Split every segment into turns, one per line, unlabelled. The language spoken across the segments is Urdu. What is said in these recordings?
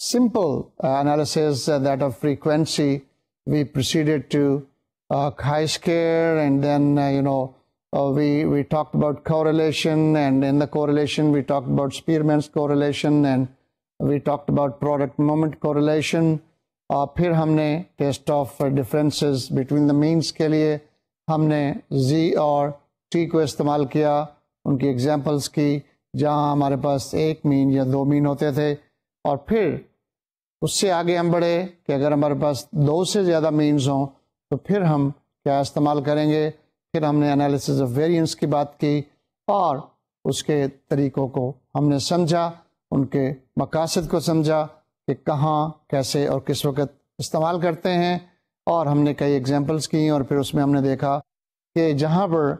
simple analysis that of frequency. We proceeded to chi-square, and then we talked about correlation, and in the correlation we talked about Spearman's correlation, and we talked about product moment correlation. پھر ہم نے test of differences between the means کے لیے ہم نے زی اور ٹی کو استعمال کیا، ان کی ایگزامپلس کی جہاں ہمارے پاس ایک مین یا دو مین ہوتے تھے، اور پھر اس سے آگے ہم بڑھے کہ اگر ہمارے پاس دو سے زیادہ مینز ہوں تو پھر ہم کیا استعمال کریں گے۔ پھر ہم نے انالیسس آف ویریئنس کی بات کی اور اس کے طریقوں کو ہم نے سمجھا، ان کے مقاصد کو سمجھا کہ کہاں کیسے اور کس وقت استعمال کرتے ہیں، اور ہم نے کئی ایگزامپلس کی، اور پھر اس میں ہم نے دیکھا کہ جہاں پر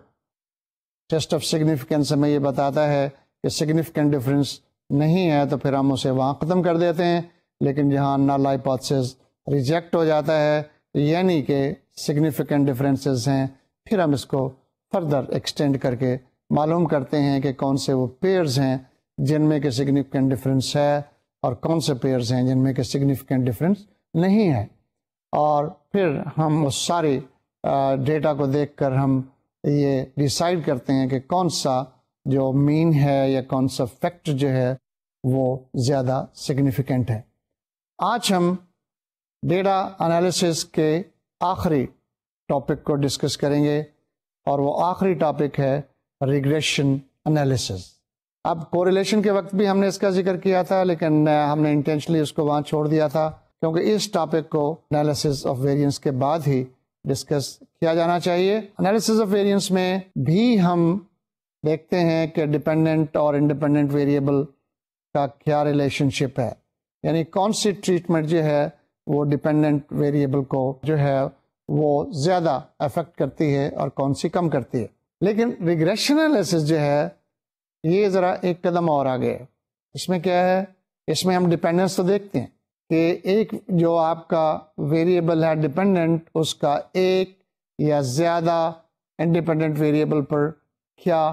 ٹیسٹ آف سگنیفیکینس ہمیں یہ بتاتا ہے کہ سگنیفیکنٹ ڈفرینس نہیں ہے تو پھر ہم اسے وہاں ختم کر دیتے ہیں، لیکن جہاں نل ہائپوتھیسس ریجیکٹ ہو جاتا ہے یعنی کہ سگنیفیکنٹ ڈفرینسز ہیں، پھر ہم اس کو فردر ایکسٹینڈ کر کے معلوم کرتے ہیں کہ کون سے وہ پیئرز ہیں جن میں کہ سگنیفیکنٹ ڈفرینس ہے اور کون سے پیئرز ہیں جن میں کہ سگنیفیکنٹ ڈفرینس نہیں ہے، اور پھر ہم اس سارے ڈیٹا کو دیکھ کر ہم یہ ڈیسائیڈ کرتے ہیں کہ کون سا جو مین ہے یا کون سا فیکٹر جو ہے وہ زیادہ سگنیفیکنٹ ہے۔ آج ہم ڈیٹا انالیسس کے آخری ٹاپک کو ڈسکس کریں گے، اور وہ آخری ٹاپک ہے ریگریشن انالیسس۔ اب کوریلیشن کے وقت بھی ہم نے اس کا ذکر کیا تھا، لیکن ہم نے انٹینشنلی اس کو وہاں چھوڑ دیا تھا کیونکہ اس ٹاپک کو انالیسس آف ویریئنس کے بعد ہی ڈسکس کیا جانا چاہیے۔ انالیسس آف ویریئنس میں بھی ہم دیکھتے ہیں کہ ڈپینڈنٹ اور انڈیپینڈنٹ ویریبل کا کیا ریلیشن شپ ہے، یعنی کون سی ٹریٹمنٹ جو ہے وہ ڈپینڈنٹ ویریبل کو جو ہے وہ زیادہ افیکٹ کرتی ہے اور کون سی کم کرتی ہے۔ لیکن ریگریشن انالیسس جو ہے یہ ذرا ایک قدم اور آگے ہے۔ اس میں کیا ہے، اس میں ہم ڈپینڈنس تو دیکھتے ہیں کہ ایک جو آپ کا ویریبل ہے ڈپینڈنٹ، اس کا ایک یا زیادہ انڈیپینڈنٹ ویریبل پر کیا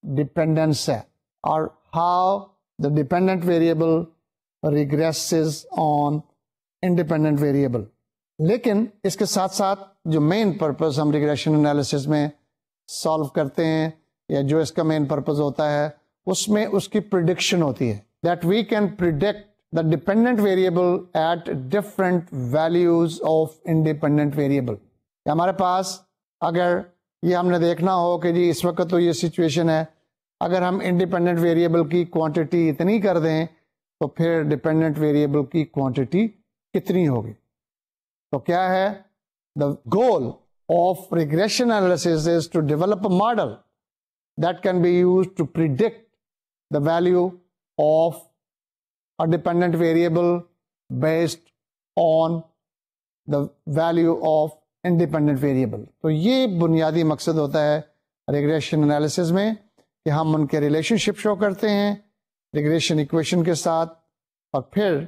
ڈپینڈنس ہے، اور how the dependent variable ریگریسز on independent variable. لیکن اس کے ساتھ ساتھ جو مین پرپز ہم ریگریشن انالیسس میں سالو کرتے ہیں یا جو اس کا مین پرپز ہوتا ہے اس میں اس کی پریڈکشن ہوتی ہے، that we can predict the dependent variable at different values of independent variable. ہمارے پاس اگر یہ ہم نے دیکھنا ہو کہ جی اس وقت تو یہ سچویشن ہے، اگر ہم انڈیپینڈنٹ ویریبل کی کوانٹٹی اتنی کر دیں تو پھر ڈیپینڈنٹ ویریبل کی کوانٹٹی کتنی ہوگی۔ تو کیا ہے، the goal of regression analysis is to develop a model that can be used to predict the value of a dependent variable based on the value of independent variable۔ تو یہ بنیادی مقصد ہوتا ہے ریگریشن انالیسس میں کہ ہم ان کے ریلیشن شپ شو کرتے ہیں ریگریشن ایکویشن کے ساتھ، اور پھر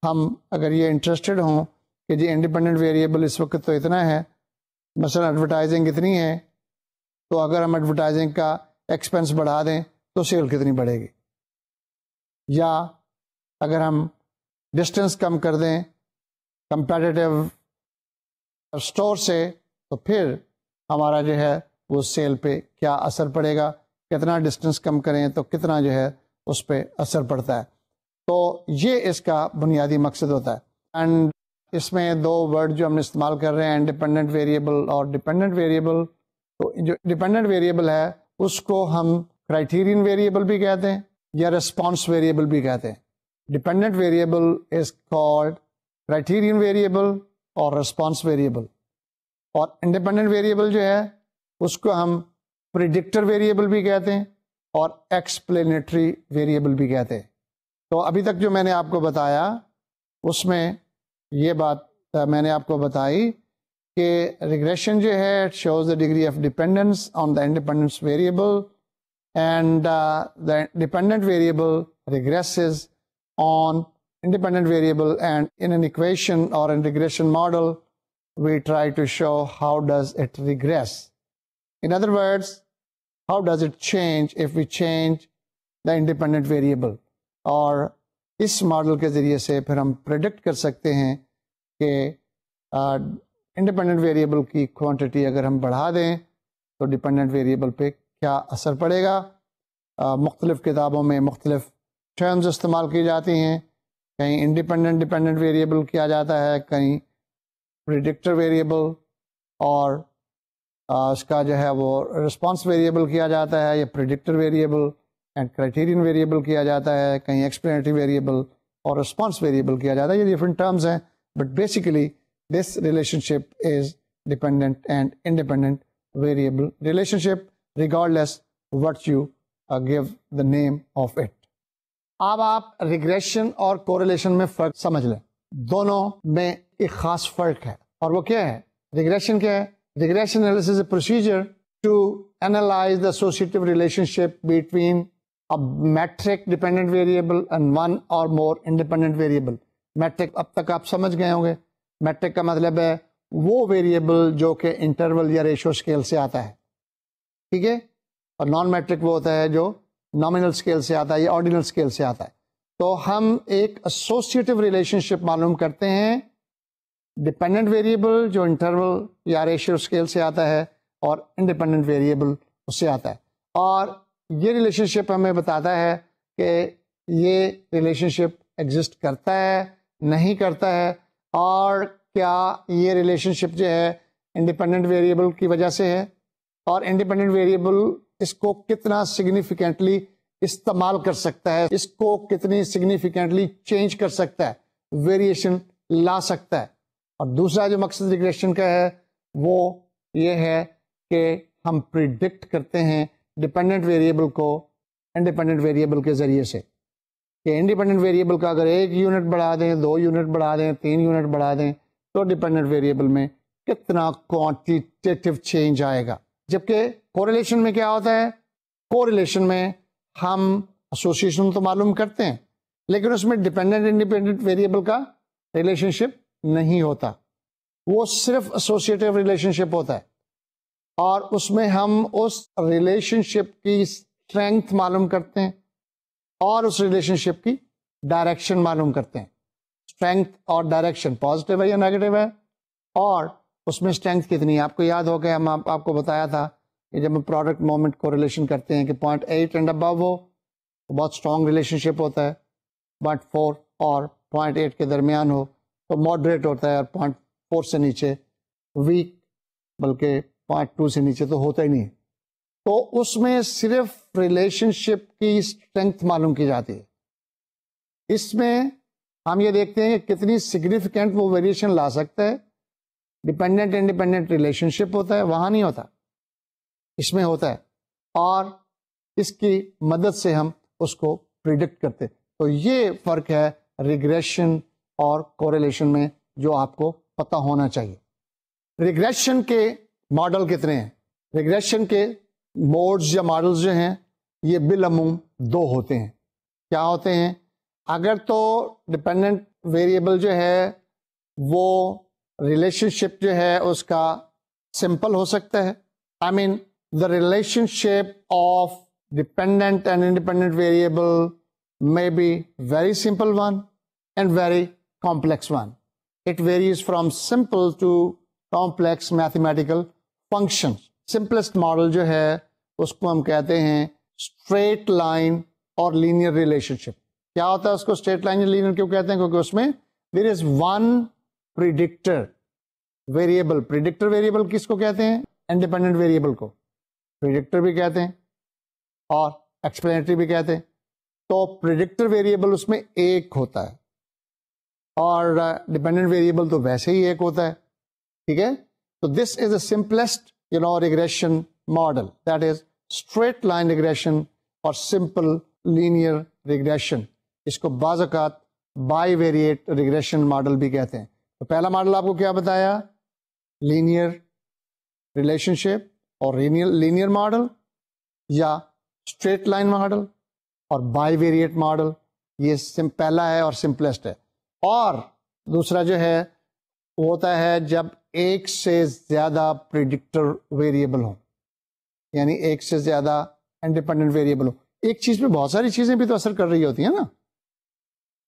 ہم اگر یہ انٹرسٹڈ ہوں کہ جی انڈیپینڈنٹ ویریبل اس وقت تو اتنا ہے، مثلا ایڈورٹائزنگ اتنی ہے، تو اگر ہم ایڈورٹائزنگ کا ایکسپینس بڑھا دیں تو سیل کتنی بڑھے گی، یا اگر ہم ڈسٹینس کم کر دیں کمپیٹیٹیو اسٹور سے تو پھر ہمارا جو ہے وہ سیل پہ کیا اثر پڑے گا، کتنا ڈسٹینس کم کریں تو کتنا جو ہے اس پہ اثر پڑتا ہے۔ تو یہ اس کا بنیادی مقصد ہوتا ہے۔ اینڈ اس میں دو ورڈ جو ہم استعمال کر رہے ہیں، انڈیپینڈنٹ ویریبل اور ڈیپینڈنٹ ویریبل۔ تو جو ڈیپینڈنٹ ویریبل ہے اس کو ہم کرائٹیرین ویریبل بھی کہتے ہیں یا ریسپانس ویریبل بھی کہتے ہیں۔ Dependent variable is called criterion variable اور ریسپانس ویریبل، اور انڈیپینڈنٹ ویریبل جو ہے اس کو ہم پریڈکٹر ویریبل بھی کہتے ہیں اور ایکسپلینیٹری ویریبل بھی کہتے ہیں۔ تو ابھی تک جو میں نے آپ کو بتایا اس میں یہ بات میں نے آپ کو بتائی کہ ریگریشن جو ہے shows the degree of dependence on the independence variable and the dependent variable regresses on independent variable, and in an equation or a regression model we try to show how does it regress. In other words, how does it change if we change the independent variable. اور اس ماڈل کے ذریعے سے پھر ہم پریڈکٹ کر سکتے ہیں کہ انڈیپینڈنٹ ویریبل کی کوانٹٹی اگر ہم بڑھا دیں تو ڈیپینڈنٹ ویریبل پہ کیا اثر پڑے گا. مختلف کتابوں میں مختلف ٹرمز استعمال کی جاتی ہیں. کہیں انڈیپینڈنٹ ڈیپینڈنٹ ویریبل کیا جاتا ہے, کہیں پریڈکٹر ویریبل, اور اس کا جو ہے وہ رسپانس ویریبل کیا جاتا ہے, یا predictor variable and criterion variable کیا جاتا ہے, کہیں ایکسپلینٹری ویریبل اور رسپانس ویریبل کیا جاتا ہے. یہ ڈفرینٹ ٹرمز ہیں, but basically this relation ship is dependent and independent variable relation ship regardless what you give the name of it. اب آپ ریگریشن اور کوریلیشن میں فرق سمجھ لیں. دونوں میں ایک خاص فرق ہے, اور وہ کیا ہے؟ ریگریشن کیا ہے؟ Regression analysis is a procedure to analyze the associative relationship between a metric dependent variable and one or more independent variable. metric اب تک آپ سمجھ گئے ہوں گے. metric کا مطلب ہے وہ ویریبل جو کہ انٹرول یا ریشو اسکیل سے آتا ہے, ٹھیک ہے, اور نان میٹرک وہ ہوتا ہے جو نامنل اسکیل سے آتا ہے یا آرڈینل اسکیل سے آتا ہے. تو ہم ایک ایسوسیٹیو ریلیشن شپ معلوم کرتے ہیں ڈپینڈنٹ ویریبل جو انٹرول یا ریشو اسکیل سے آتا ہے, اور انڈیپینڈنٹ ویریبل اس سے آتا ہے. اور یہ ریلیشن شپ ہمیں بتاتا ہے کہ یہ ریلیشن شپ ایگزسٹ کرتا ہے نہیں کرتا ہے, اور کیا یہ ریلیشن شپ جو ہے انڈیپینڈنٹ ویریبل کی وجہ سے ہے, اور انڈیپینڈنٹ ویریبل اس کو کتنا سگنیفیکنٹلی استعمال کر سکتا ہے, اس کو کتنی سگنیفیکنٹلی چینج کر سکتا ہے, ویریشن لا سکتا ہے. اور دوسرا جو مقصد ریگریشن کا ہے وہ یہ ہے کہ ہم پریڈکٹ کرتے ہیں ڈیپینڈنٹ ویریبل کو انڈیپینڈنٹ ویریبل کے ذریعے سے, کہ انڈیپینڈنٹ ویریبل کا اگر 1 یونٹ بڑھا دیں, 2 یونٹ بڑھا دیں, 3 یونٹ بڑھا دیں, تو ڈیپینڈنٹ ویریبل میں کتنا کوانٹیٹیو چینج آئے گا. جبکہ کوریلیشن میں کیا ہوتا ہے؟ کوریلیشن میں ہم ایسوسیشن تو معلوم کرتے ہیں, لیکن اس میں ڈیپینڈنٹ انڈیپینڈنٹ ویریبل کا ریلیشن شپ نہیں ہوتا, وہ صرف ایسوسیٹیو ریلیشن شپ ہوتا ہے. اور اس میں ہم اس ریلیشن شپ کی اسٹرینتھ معلوم کرتے ہیں اور اس ریلیشن شپ کی ڈائریکشن معلوم کرتے ہیں. اسٹرینتھ اور ڈائریکشن پازیٹیو ہے یا نیگیٹو ہے, اور اس میں اسٹرینتھ کتنی ہے. آپ کو یاد ہو کہ ہم آپ کو بتایا تھا کہ جب ہم پروڈکٹ مومنٹ کو ریلیشن کرتے ہیں کہ 0.8 اینڈ ابو ہو تو بہت اسٹرانگ ریلیشن شپ ہوتا ہے, 0.4 اور 0.8 کے درمیان ہو تو ماڈریٹ ہوتا ہے, اور 0.4 سے نیچے ویک, بلکہ 0.2 سے نیچے تو ہوتا ہی نہیں. تو اس میں صرف ریلیشن شپ کی اسٹرینتھ معلوم کی جاتی ہے. اس میں ہم یہ دیکھتے ہیں کہ کتنی سگنیفیکینٹ وہ ویریشن لا سکتا ہے. ڈیپینڈنٹ انڈیپینڈنٹ ریلیشن شپ ہوتا ہے, وہاں نہیں ہوتا, اس میں ہوتا ہے, اور اس کی مدد سے ہم اس کو پریڈکٹ کرتے. تو یہ فرق ہے ریگریشن اور کوریلیشن میں جو آپ کو پتہ ہونا چاہیے. ریگریشن کے ماڈل کتنے ہیں؟ ریگریشن کے موڈز یا ماڈلز جو ہیں یہ بالعموم 2 ہوتے ہیں. کیا ہوتے ہیں؟ اگر تو ڈپینڈنٹ ویریبل جو ہے وہ ریلیشن شپ جو ہے اس کا سمپل ہو سکتا ہے. I mean the relationship of dependent and independent variable may be very simple one and very complex one. It varies from simple to complex mathematical functions. Simplest model جو ہے اس کو ہم کہتے ہیں straight line اور linear relationship. کیا ہوتا ہے اس کو straight line یا linear کیوں کہتے ہیں؟ کیونکہ اس میں there is one predictor variable. predictor variable کس کو کہتے ہیں؟ independent variable کو predictor بھی کہتے ہیں اور explanatory بھی کہتے ہیں. تو پریڈکٹر ویریبل اس میں ایک ہوتا ہے, اور ڈیپینڈنٹ ویریبل تو ویسے ہی ایک ہوتا ہے, ٹھیک ہے. تو this is a simplest regression model, that is straight line regression اور سمپل لینئر ریگریشن. اس کو بعض اوقات بائی ویریٹ ریگریشن ماڈل بھی کہتے ہیں. تو پہلا ماڈل آپ کو کیا بتایا؟ لینئر ریلیشن شپ اور لینئر ماڈل, یا اسٹریٹ لائن ماڈل اور بائی ویریٹ ماڈل. یہ پہلا ہے اور سمپلسٹ ہے. اور دوسرا جو ہے وہ ہوتا ہے جب ایک سے زیادہ پریڈکٹر ویریبل ہوں, یعنی ایک سے زیادہ انڈیپینڈنٹ ویریبل ہو. ایک چیز پہ بہت ساری چیزیں بھی تو اثر کر رہی ہوتی ہیں نا,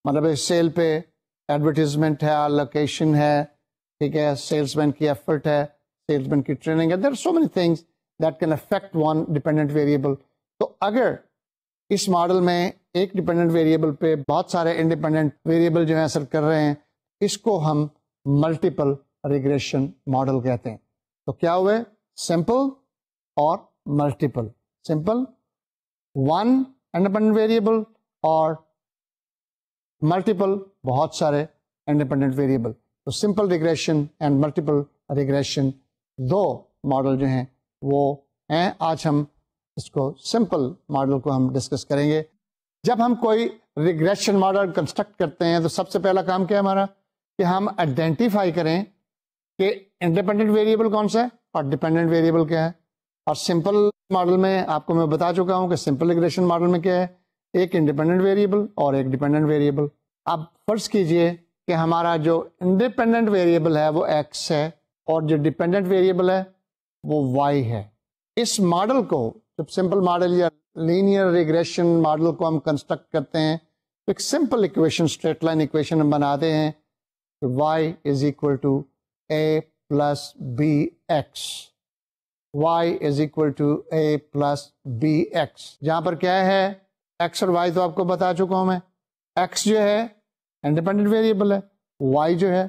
مطلب سیل پہ ایڈورٹیزمنٹ ہے, لوکیشن ہے, ٹھیک ہے, سیلس مین کی ایفرٹ ہے, سیلس مین کی ٹریننگ ہے. There are so many things that can affect one dependent variable. تو اگر اس ماڈل میں ایک ڈیپینڈنٹ ویریبل پہ بہت سارے انڈیپینڈنٹ ویریبل جو ہیں اثر کر رہے ہیں, اس کو ہم ملٹیپل ریگریشن ماڈل کہتے ہیں. تو کیا ہوئے, سمپل اور multiple. Simple one independent variable اور ملٹیپل بہت سارے انڈیپینڈنٹ ویریبل. تو simple regression and multiple regression دو ماڈل جو ہیں وہ ہیں. آج ہم اس کو سمپل ماڈل کو ہم ڈسکس کریں گے. جب ہم کوئی ریگریشن ماڈل کنسٹرکٹ کرتے ہیں تو سب سے پہلا کام کیا ہے ہمارا, کہ ہم آئیڈینٹیفائی کریں کہ انڈیپینڈنٹ ویریبل کون سا ہے اور ڈیپینڈنٹ ویریبل کیا ہے. اور سمپل ماڈل میں آپ کو میں بتا چکا ہوں کہ سمپل ریگریشن ماڈل میں کیا ہے, ایک انڈیپینڈنٹ ویریبل اور ایک ڈیپینڈنٹ ویریبل. اب فرض کیجئے کہ ہمارا جو انڈیپینڈنٹ ویریبل ہے وہ ایکس ہے اور جو ڈیپینڈنٹ ویریبل ہے وہ وائی ہے. اس ماڈل کو جب سمپل ماڈل یا لینئر ریگریشن ماڈل کو ہم کنسٹرکٹ کرتے ہیں تو ایک simple equation, straight line equation ہم بناتے ہیں کہ y is equal to a plus b x. y is equal to a plus b x, جہاں پر کیا ہے x اور y تو آپ کو بتا چکا ہوں میں. x جو ہے انڈیپینڈنٹ ویریبل ہے, y جو ہے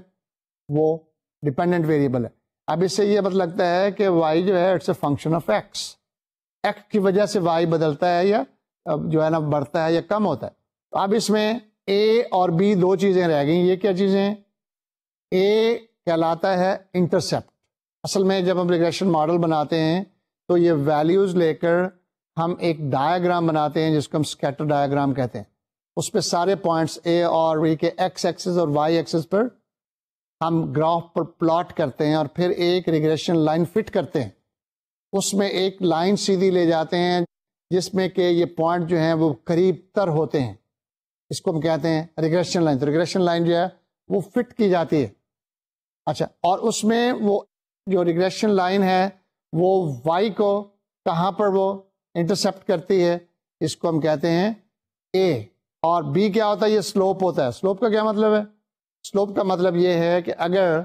وہ ڈیپینڈنٹ ویریبل ہے. اب اس سے یہ پتہ لگتا ہے کہ y جو ہے it's a function of x. x کی وجہ سے y بدلتا ہے یا جو ہے نا بڑھتا ہے یا کم ہوتا ہے. تو اب اس میں a اور b دو چیزیں رہ گئیں. یہ کیا چیزیں ہیں, a کہلاتا ہے انٹرسیپٹ. اصل میں جب ہم ریگریشن ماڈل بناتے ہیں تو یہ ویلیوز لے کر ہم ایک ڈایاگرام بناتے ہیں جس کو ہم اسکیٹر ڈایاگرام کہتے ہیں. اس پہ سارے پوائنٹس اے اور بی کے ایکس ایکسس اور وائی ایکسس پر ہم گراف پر پلاٹ کرتے ہیں اور پھر ایک ریگریشن لائن فٹ کرتے ہیں. اس میں ایک لائن سیدھی لے جاتے ہیں جس میں کہ یہ پوائنٹ جو ہیں وہ قریب تر ہوتے ہیں. اس کو ہم کہتے ہیں ریگریشن لائن. تو ریگریشن لائن جو ہے وہ فٹ کی جاتی ہے. اچھا, اور اس میں وہ جو ریگریشن لائن ہے وہ وائی کو کہاں پر وہ انٹرسیپٹ کرتی ہے, اس کو ہم کہتے ہیں اے. اور بی کیا ہوتا ہے, یہ سلوپ ہوتا ہے. سلوپ کا کیا مطلب ہے, سلوپ کا مطلب یہ ہے کہ اگر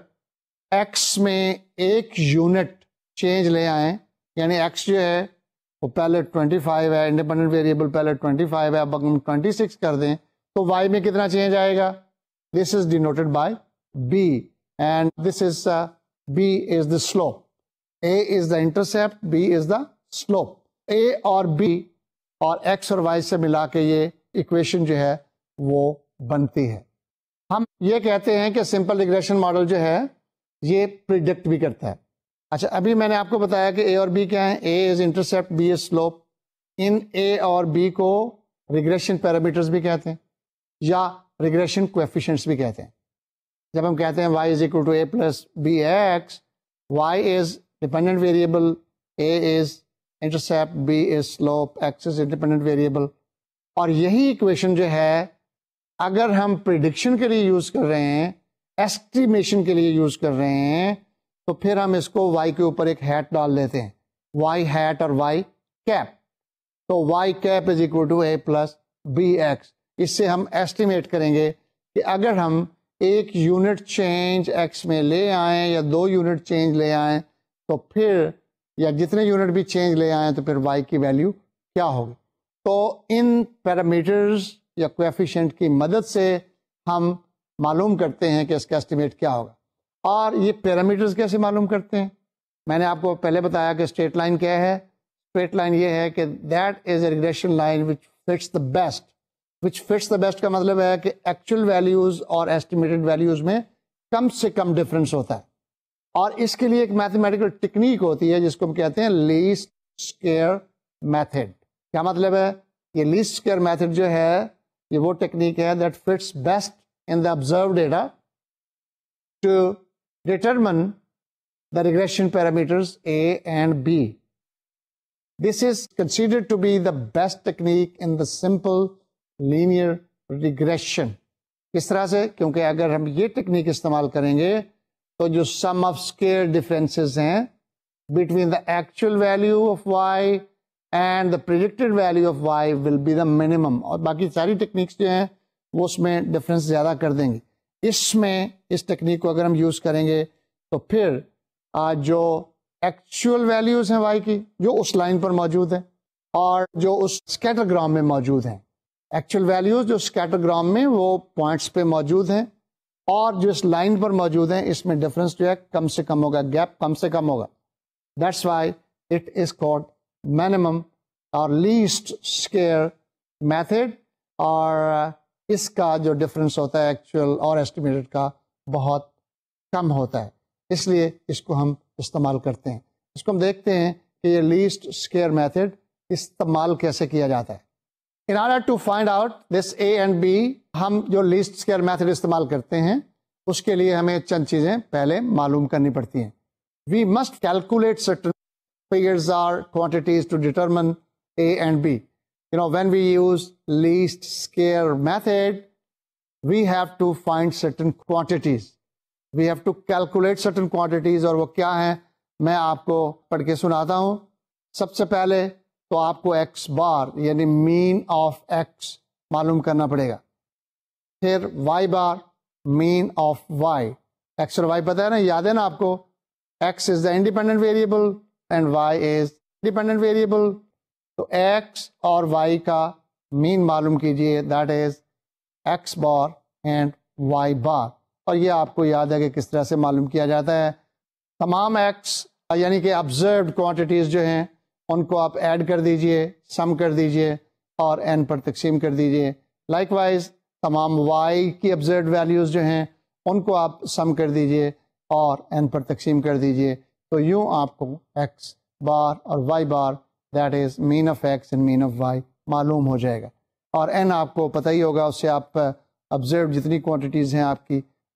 ایکس میں ایک یونٹ چینج لے آئیں, یعنی ایکس جو ہے وہ پہلے 25 ہے, انڈیپینڈنٹ ویریبل پہلے 25 ہے, اب ہم 26 کر دیں تو وائی میں کتنا چینج آئے گا. This is denoted by b and this is b is the slope. A is the intercept, b is the slope. A اور بی اور ایکس اور وائی سے ملا کے یہ اکویشن جو ہے وہ بنتی ہے. ہم یہ کہتے ہیں کہ سمپل ریگریشن ماڈل جو ہے یہ پریڈکٹ بھی کرتا ہے. اچھا, ابھی میں نے آپ کو بتایا کہ اے اور بی کیا ہیں, اے is intercept, b is slope. ان اے اور بی کو ریگریشن پیرامیٹرز بھی کہتے ہیں یا ریگریشن کویفیشنٹس بھی کہتے ہیں. جب ہم کہتے ہیں y is equal to a plus b x, y is dependent variable, a is intercept, b is slope, x is independent variable. اور یہی اکویشن جو ہے اگر ہم پریڈکشن کے لیے یوز کر رہے ہیں, ایسٹیمیشن کے لیے یوز کر رہے ہیں, تو پھر ہم اس کو y کے اوپر ایک ہیٹ ڈال دیتے ہیں, y ہیٹ اور y کیپ. تو y cap is equal to a plus b x. اس سے ہم ایسٹیمیٹ کریں گے کہ اگر ہم ایک یونٹ چینج x میں لے آئیں یا 2 یونٹ چینج لے آئیں تو پھر, یا جتنے یونٹ بھی چینج لے آئیں تو پھر y کی ویلیو کیا ہوگی. تو ان پیرامیٹرز یا کویفیشنٹ کی مدد سے ہم معلوم کرتے ہیں کہ اس کا اسٹیمیٹ کیا ہوگا. اور یہ پیرامیٹرز کیسے معلوم کرتے ہیں, میں نے آپ کو پہلے بتایا کہ اسٹریٹ لائن کیا ہے. اسٹریٹ لائن یہ ہے کہ that is a regression line which fits the best. Which fits the best کا مطلب ہے کہ ایکچوئل ویلیوز اور ایسٹیمیٹڈ ویلیوز میں کم سے کم ڈفرینس ہوتا ہے. اور اس کے لیے ایک میتھمیٹیکل ٹیکنیک ہوتی ہے جس کو ہم کہتے ہیں لیسٹ اسکیئر میتھڈ. کیا مطلب ہے, یہ لیسٹ اسکیئر میتھڈ جو ہے یہ وہ ٹیکنیک ہے that fits best in the observe data to determine the regression parameters A and B. This is considered to be the best technique in the simple linear regression. کس طرح سے؟ کیونکہ اگر ہم یہ ٹیکنیک استعمال کریں گے تو جو سم آف اسکیئر ڈفرینسز ہیں between the actual value of y and the predicted value of y will be the minimum, اور باقی ساری ٹیکنیکس جو ہیں وہ اس میں ڈفرینس زیادہ کر دیں گے. اس میں اس ٹیکنیک کو اگر ہم یوز کریں گے تو پھر جو ایکچوئل ویلیوز ہیں وائی کی جو اس لائن پر موجود ہیں اور جو اس اسکیٹر گرام میں موجود ہیں، ایکچوئل ویلیوز جو اسکیٹر گرام میں وہ پوائنٹس پہ موجود ہیں اور جو اس لائن پر موجود ہیں، اس میں ڈفرینس جو ہے کم سے کم ہوگا، گیپ کم سے کم ہوگا. That's why it is called minimum اور least square method، اور اس کا جو ڈفرینس ہوتا ہے ایکچوئل اور ایسٹیمیٹڈ کا بہت کم ہوتا ہے، اس لیے اس کو ہم استعمال کرتے ہیں. اس کو ہم دیکھتے ہیں کہ یہ لیسٹ اسکیئر میتھڈ استعمال کیسے کیا جاتا ہے. In order to find out this A and B، ہم جو لیسٹ اسکیئر میتھڈ استعمال کرتے ہیں اس کے لیے ہمیں چند چیزیں پہلے معلوم کرنی پڑتی ہیں. We must calculate certain figures or quantities to determine A and B. You know, when we use least square method, we have to find certain quantities. We have to calculate certain quantities، اور وہ کیا ہیں میں آپ کو پڑھ کے سناتا ہوں. سب سے پہلے تو آپ کو ایکس بار یعنی مین آف ایکس معلوم کرنا پڑے گا. پھر y bar mean of y, x اور وائی پتہ ہے نا، یاد ہے نا آپ کو، x is the independent variable and y is dependent variable. تو ایکس اور وائی کا مین معلوم کیجئے، that is x bar and y bar. اور یہ آپ کو یاد ہے کہ کس طرح سے معلوم کیا جاتا ہے. تمام ایکس یعنی کہ آبزروڈ کوانٹیٹیز جو ہیں ان کو آپ ایڈ کر دیجئے، سم کر دیجئے اور این پر تقسیم کر دیجئے. لائک وائز تمام وائی کی آبزروڈ ویلیوز جو ہیں ان کو آپ سم کر دیجئے اور این پر تقسیم کر دیجئے. تو یوں آپ کو ایکس بار اور y bar that is mean of x and mean of y معلوم ہو جائے گا. اور این آپ کو پتہ ہی ہوگا، اس سے آپ آبزرو جتنی کوانٹیٹیز ہیں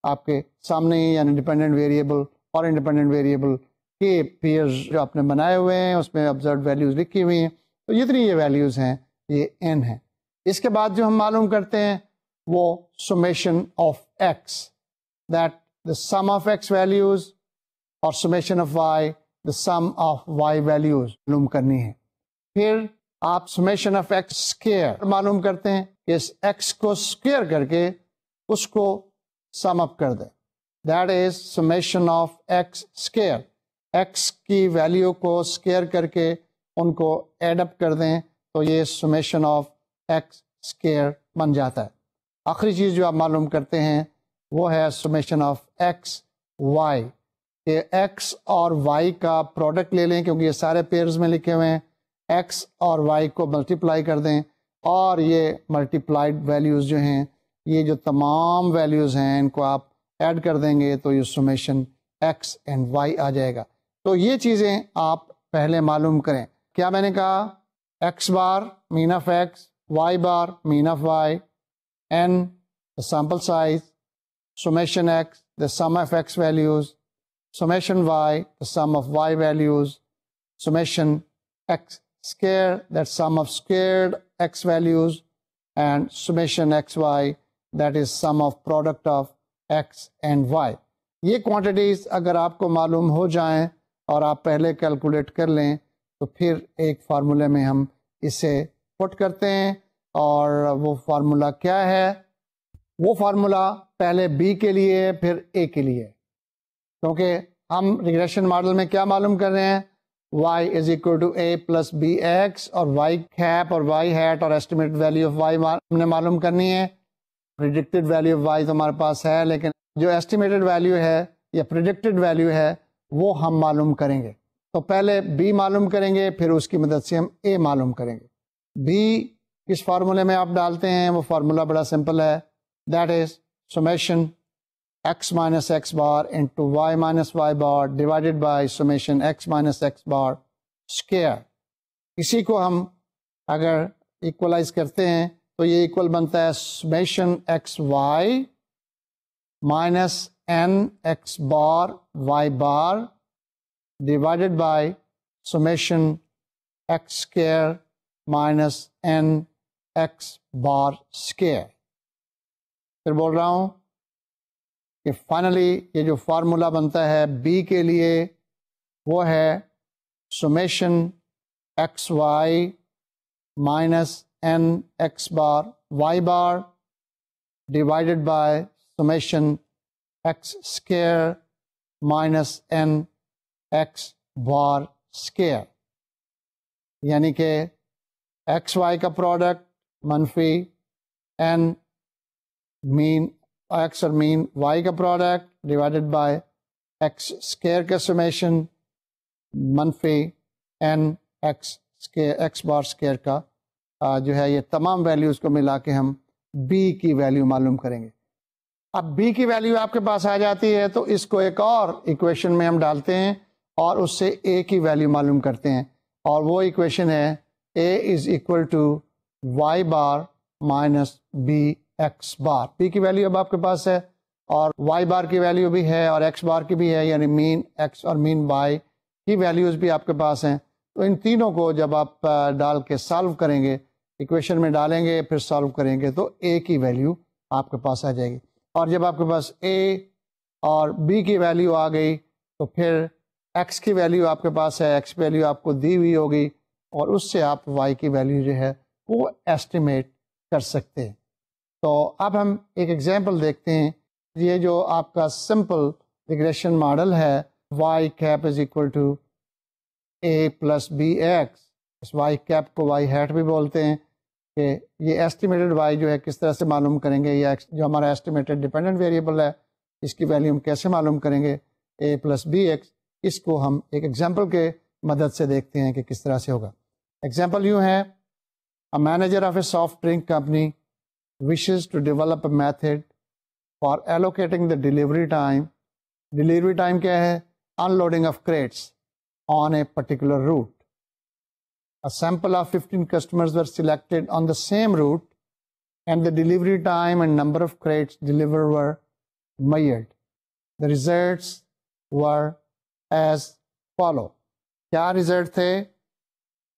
آپ کے سامنے ہی، یعنی ڈیپینڈنٹ ویریبل اور انڈیپینڈنٹ ویریبل کے پیئرز جو آپ نے بنائے ہوئے ہیں اس میں آبزرو ویلیوز لکھی ہوئی ہیں. تو جتنی یہ ویلیوز ہیں یہ این ہیں. اس کے بعد جو ہم معلوم کرتے ہیں وہ summation of x, that the sum of x values, اور summation of y the sum of y values معلوم کرنی ہے. پھر آپ سمیشن آف ایکس اسکیئر معلوم کرتے ہیں کہ اس ایکس کو اسکیئر کر کے اس کو سم اپ کر دیں، that is summation of x square. X کی ویلیو کو اسکیئر کر کے ان کو ایڈ اپ کر دیں تو یہ سمیشن آف ایکس اسکیئر بن جاتا ہے. آخری چیز جو آپ معلوم کرتے ہیں وہ ہے سمیشن آف ایکس وائی، کہ ایکس اور وائی کا پروڈکٹ لے لیں کیونکہ یہ سارے پیئرز میں لکھے ہوئے ہیں. ایکس اور وائی کو ملٹیپلائی کر دیں اور یہ ملٹیپلائڈ ویلیوز جو ہیں، یہ جو تمام ویلیوز ہیں ان کو آپ ایڈ کر دیں گے تو یہ سمیشن ایکس اینڈ وائی آ جائے گا. تو یہ چیزیں آپ پہلے معلوم کریں. کیا میں نے کہا؟ X bar mean of x, y bar mean of y, n the sample size, summation x the sum of x values, summation y the sum of y values, summation x square that sum of squared x values, and summation xy that is sum of product of x and y. یہ کوانٹیٹیز اگر آپ کو معلوم ہو جائیں اور آپ پہلے کیلکولیٹ کر لیں تو پھر ایک فارمولے میں ہم اسے پٹ کرتے ہیں. اور وہ فارمولا کیا ہے؟ وہ فارمولا پہلے بی کے لیے پھر اے کے لیے، کیونکہ ہم ریگریشن ماڈل میں کیا معلوم کر رہے ہیں؟ y is equal to a plus b x, اور y کیپ اور y ہیٹ اور ایسٹیمیٹ ویلیو آف y ہم نے معلوم کرنی ہے. پریڈکٹڈ ویلیو آف y تو ہمارے پاس ہے، لیکن جو ایسٹیمیٹڈ ویلیو ہے یا پریڈکٹڈ ویلیو ہے وہ ہم معلوم کریں گے. تو پہلے b معلوم کریں گے، پھر اس کی مدد سے ہم a معلوم کریں گے. b کس فارمولے میں آپ ڈالتے ہیں؟ وہ فارمولا بڑا سمپل ہے، that is summation x minus x bar into y minus y bar divided by summation x minus x bar square. اسی کو ہم اگر ایکولائز کرتے ہیں تو یہ ایکول بنتا ہے summation x y minus n x bar y bar divided by summation x square minus n x bar square. پھر بول رہا ہوں کہ فائنلی یہ جو فارمولا بنتا ہے بی کے لیے وہ ہے summation x y minus n x bar y bar divided by summation x square minus n x bar square. یعنی کہ ایکس وائی کا پروڈکٹ منفی این مین ایکس اور مین وائی کا product divided by x square کا سمیشن منفی این ایکس بار اسکیئر کا جو ہے یہ تمام ویلیوز کو ملا کے ہم بی کی ویلیو معلوم کریں گے. اب بی کی ویلیو آپ کے پاس آ جاتی ہے تو اس کو ایک اور ایکویشن میں ہم ڈالتے ہیں اور اس سے اے کی ویلیو معلوم کرتے ہیں, اور وہ ایکویشن ہے a is equal to y bar minus b x bar. P کی ویلیو اب آپ کے پاس ہے اور وائی بار کی ویلیو بھی ہے اور ایکس بار کی بھی ہے, یعنی مین ایکس اور مین وائی کی ویلیوز بھی آپ کے پاس ہیں. تو ان تینوں کو جب آپ ڈال کے سالو کریں گے, ایکویشن میں ڈالیں گے پھر سالو کریں گے تو اے کی ویلیو آپ کے پاس آ جائے گی. اور جب آپ کے پاس اے اور بی کی ویلیو آ گئی تو پھر ایکس کی ویلیو آپ کے پاس ہے, ایکس کی ویلیو آپ کو دی ہوئی ہوگی اور اس سے آپ وائی کی ویلیو جو ہے وہ ایسٹیمیٹ کر سکتے ہیں. تو اب ہم ایک ایگزامپل دیکھتے ہیں. یہ جو آپ کا سمپل ریگریشن ماڈل ہے y cap is equal to a plus b x, اس وائی کیپ کو وائی ہیٹ بھی بولتے ہیں, کہ یہ ایسٹیمیٹڈ وائی جو ہے کس طرح سے معلوم کریں گے, یا جو ہمارا ایسٹیمیٹڈ ڈیپینڈنٹ ویریبل ہے اس کی ویلیو ہم کیسے معلوم کریں گے اے پلس بی ایکس. اس کو ہم ایک ایگزامپل کے مدد سے دیکھتے ہیں کہ کس طرح سے ہوگا. ایگزامپل یوں ہے, a manager of a soft drink company wishes to develop a method for allocating the delivery time. Delivery time کیا ہے؟ Unloading of crates on a particular route. A sample of 15 customers were selected on the same route and the delivery time and number of crates delivered were measured. The results were as follow. کیا ریزلٹ تھے؟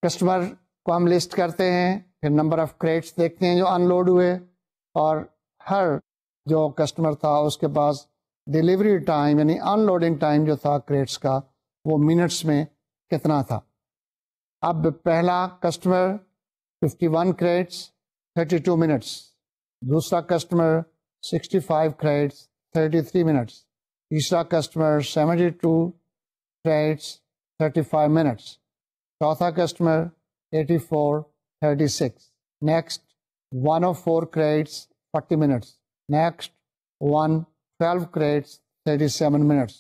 کسٹمر کو ہم لسٹ کرتے ہیں, پھر نمبر آف کریٹس دیکھتے ہیں جو ان لوڈ ہوئے, اور ہر جو کسٹمر تھا اس کے پاس ڈیلیوری ٹائم یعنی ان لوڈنگ ٹائم جو تھا کریٹس کا وہ منٹس میں کتنا تھا. اب پہلا کسٹمر 51 کریٹس 32 منٹس, دوسرا کسٹمر 65 کریٹس 33 منٹس, تیسرا کسٹمر 72 کریٹس 35 منٹس, چوتھا customer 84 36, next 104 creates 40 minutes, next 112 creates 37 minutes,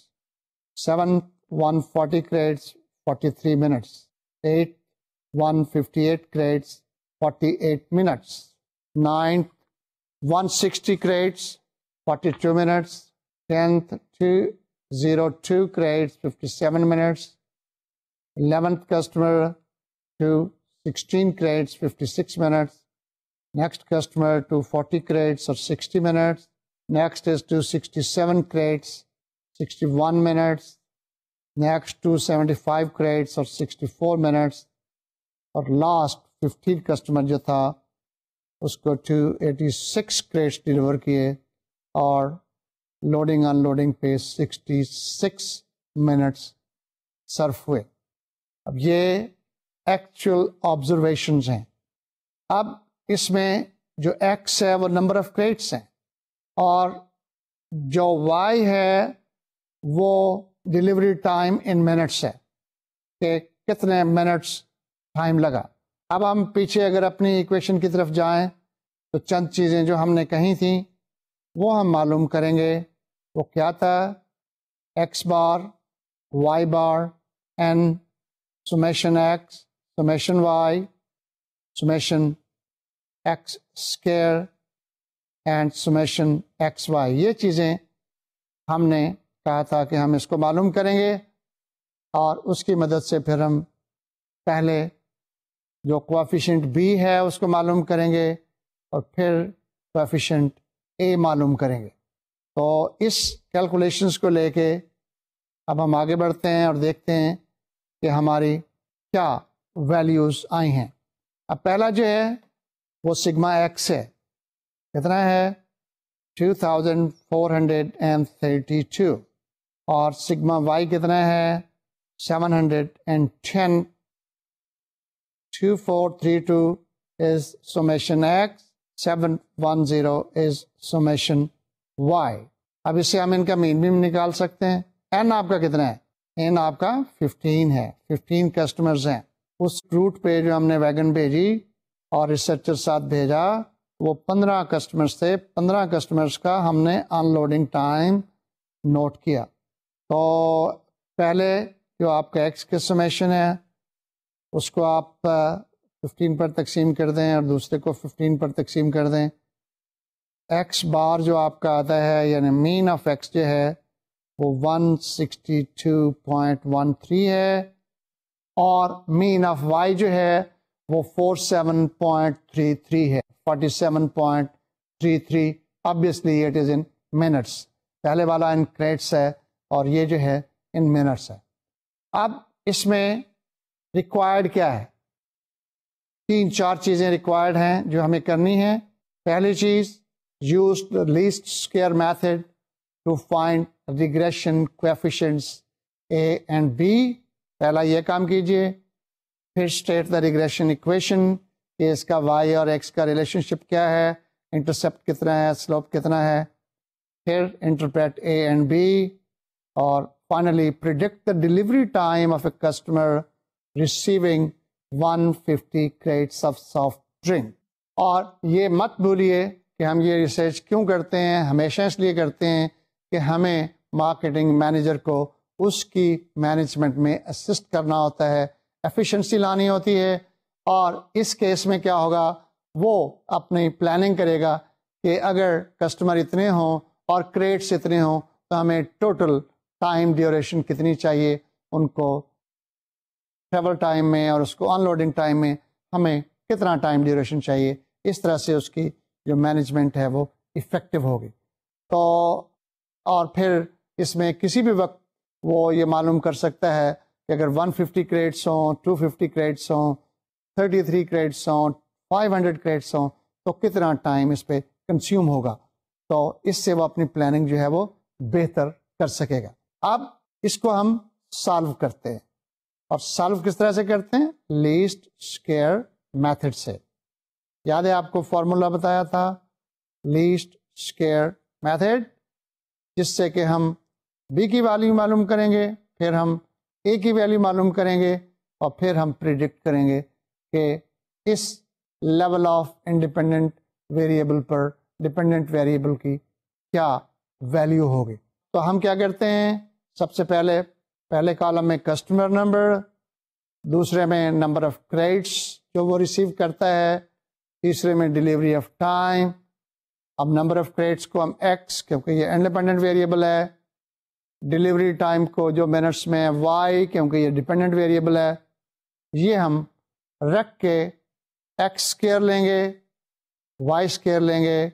7th 140 creates 43 minutes, 8th 158 creates 48 minutes, 9th 160 creates 42 minutes, 10th 202 crates 57 minutes, 11th customer to 16 crates 56 minutes, next customer to 40 crates or 60 minutes, next is to 67 crates 61 minutes, next to 75 crates or 64 minutes, اور last 15 customer جو تھا اس کو 286 crates ڈیلیور کیے اور لوڈنگ ان لوڈنگ پہ 66 منٹس صرف ہوئے. اب یہ ایکچوئل آبزرویشنز ہیں. اب اس میں جو ایکس ہے وہ نمبر آف کریٹس ہیں اور جو وائی ہے وہ ڈیلیوری ٹائم ان منٹس ہے کہ کتنے منٹس ٹائم لگا. اب ہم پیچھے اگر اپنی ایکویشن کی طرف جائیں تو چند چیزیں جو ہم نے کہی تھیں وہ ہم معلوم کریں گے. وہ کیا تھا؟ X bar y bar n summation x summation y summation x square and summation x y. یہ چیزیں ہم نے کہا تھا کہ ہم اس کو معلوم کریں گے اور اس کی مدد سے پھر ہم پہلے جو کوافیشنٹ بی ہے اس کو معلوم کریں گے اور پھر کوافیشنٹ اے معلوم کریں گے. تو اس کیلکولیشنز کو لے کے اب ہم آگے بڑھتے ہیں اور دیکھتے ہیں کہ ہماری کیا ویلیوز آئی ہیں. اب پہلا جو ہے وہ سگما ایکس ہے, کتنا ہے 2432, اور سگما وائی کتنا ہے 710. 2432 is summation x, 710 is summation y. اب اس سے ہم ان کا مین بھی نکال سکتے ہیں. n آپ کا کتنا ہے, n آپ کا 15 ہے, 15 کسٹمرز ہیں. اس روٹ پہ جو ہم نے ویگن بھیجی اور ریسرچر ساتھ بھیجا وہ 15 کسٹمرز تھے. 15 کسٹمرز کا ہم نے ان لوڈنگ ٹائم نوٹ کیا. تو پہلے جو آپ کا ایکس کا سمیشن ہے اس کو آپ 15 پر تقسیم کر دیں اور دوسرے کو 15 پر تقسیم کر دیں. ایکس بار جو آپ کا آتا ہے یعنی مین آف ایکس جو ہے وہ 162.13 ہے, اور مین آف وائی جو ہے وہ 47.33 ہے, 47.33. obviously it is in minutes. پہلے والا ان کریٹس ہے اور یہ جو ہے ان منٹس ہے. اب اس میں ریکوائرڈ کیا ہے, 3-4 چیزیں ریکوائرڈ ہیں جو ہمیں کرنی ہیں. پہلی چیز use least square method to find regression coefficients a and b. پہلا یہ کام کیجئے. پھر اسٹیٹ دا ریگریشن ایکویشن کہ اس کا وائی اور ایکس کا ریلیشن شپ کیا ہے, انٹرسیپٹ کتنا ہے, سلوپ کتنا ہے. پھر انٹرپریٹ اے اینڈ بی, اور finally predict the delivery time of a customer receiving 150 creates of soft drink. اور یہ مت بھولیے کہ ہم یہ ریسرچ کیوں کرتے ہیں, ہمیشہ اس لیے کرتے ہیں کہ ہمیں مارکیٹنگ مینیجر کو اس کی مینجمنٹ میں اسسٹ کرنا ہوتا ہے, ایفیشنسی لانی ہوتی ہے. اور اس کیس میں کیا ہوگا, وہ اپنی پلاننگ کرے گا کہ اگر کسٹمر اتنے ہوں اور کریٹس اتنے ہوں تو ہمیں ٹوٹل ٹائم ڈیوریشن کتنی چاہیے, ان کو ٹریول ٹائم میں اور اس کو ان لوڈنگ ٹائم میں ہمیں کتنا ٹائم ڈیوریشن چاہیے. اس طرح سے اس کی جو مینجمنٹ ہے وہ افیکٹو ہوگی. تو اور پھر اس میں کسی بھی وقت وہ یہ معلوم کر سکتا ہے کہ اگر 150 کریٹس ہوں, 250 کریٹس ہوں, 33 کریٹس ہوں, 500 کریٹس ہوں تو کتنا ٹائم اس پہ کنزیوم ہوگا. تو اس سے وہ اپنی پلاننگ جو ہے وہ بہتر کر سکے گا. اب اس کو ہم سالو کرتے ہیں, اور سالو کس طرح سے کرتے ہیں, لیسٹ اسکوائر میتھڈ سے. یاد ہے آپ کو فارمولا بتایا تھا لیسٹ اسکوائر میتھڈ, جس سے کہ ہم بی کی ویلیو معلوم کریں گے, پھر ہم اے کی ویلیو معلوم کریں گے, اور پھر ہم پریڈکٹ کریں گے کہ اس لیول آف انڈیپینڈنٹ ویریبل پر ڈپینڈنٹ ویریبل کی کیا ویلیو ہوگی. تو ہم کیا کرتے ہیں, سب سے پہلے کالم میں کسٹمر نمبر, دوسرے میں نمبر آف کریڈٹس جو وہ ریسیو کرتا ہے, تیسرے میں ڈیلیوری آف ٹائم. اب نمبر آف کریڈٹس کو ہم ایکس کیونکہ یہ انڈیپینڈنٹ ویریبل ہے, ڈیلیوری ٹائم کو جو منٹس میں وائی کیونکہ یہ ڈیپینڈنٹ ویریبل ہے. یہ ہم رکھ کے ایکس اسکوائر لیں گے, وائی اسکوائر لیں گے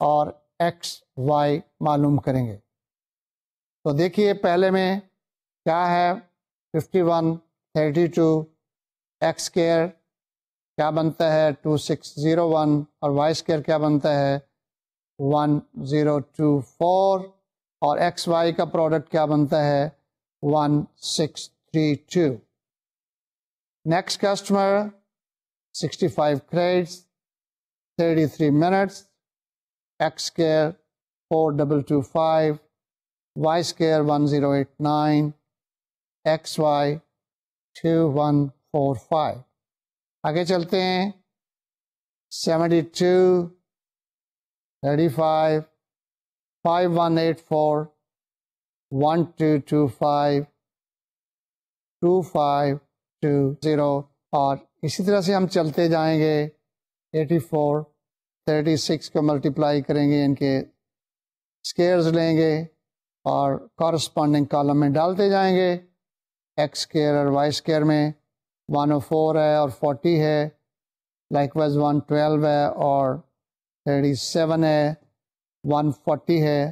اور ایکس وائی معلوم کریں گے. تو دیکھیے پہلے میں کیا ہے 5132, ایکس اسکوائر کیا بنتا ہے 2601, اور وائی اسکوائر کیا بنتا ہے 1024, اور ایکس وائی کا پروڈکٹ کیا بنتا ہے 1632. Next customer 65 credits 33 minutes, x square 4225, y square 1089, x y 2145. آگے چلتے ہیں 72 35 5184 1225 2520, اور اسی طرح سے ہم چلتے جائیں گے. 84 36 کو ملٹیپلائی کریں گے, ان کے اسکیئرز لیں گے اور کورسپونڈنگ کالم میں ڈالتے جائیں گے. ایکس اسکوائر اور وائی اسکوائر میں 104 ہے اور 40 ہے, لائک وائز 112 ہے اور 37 ہے, 140 ہے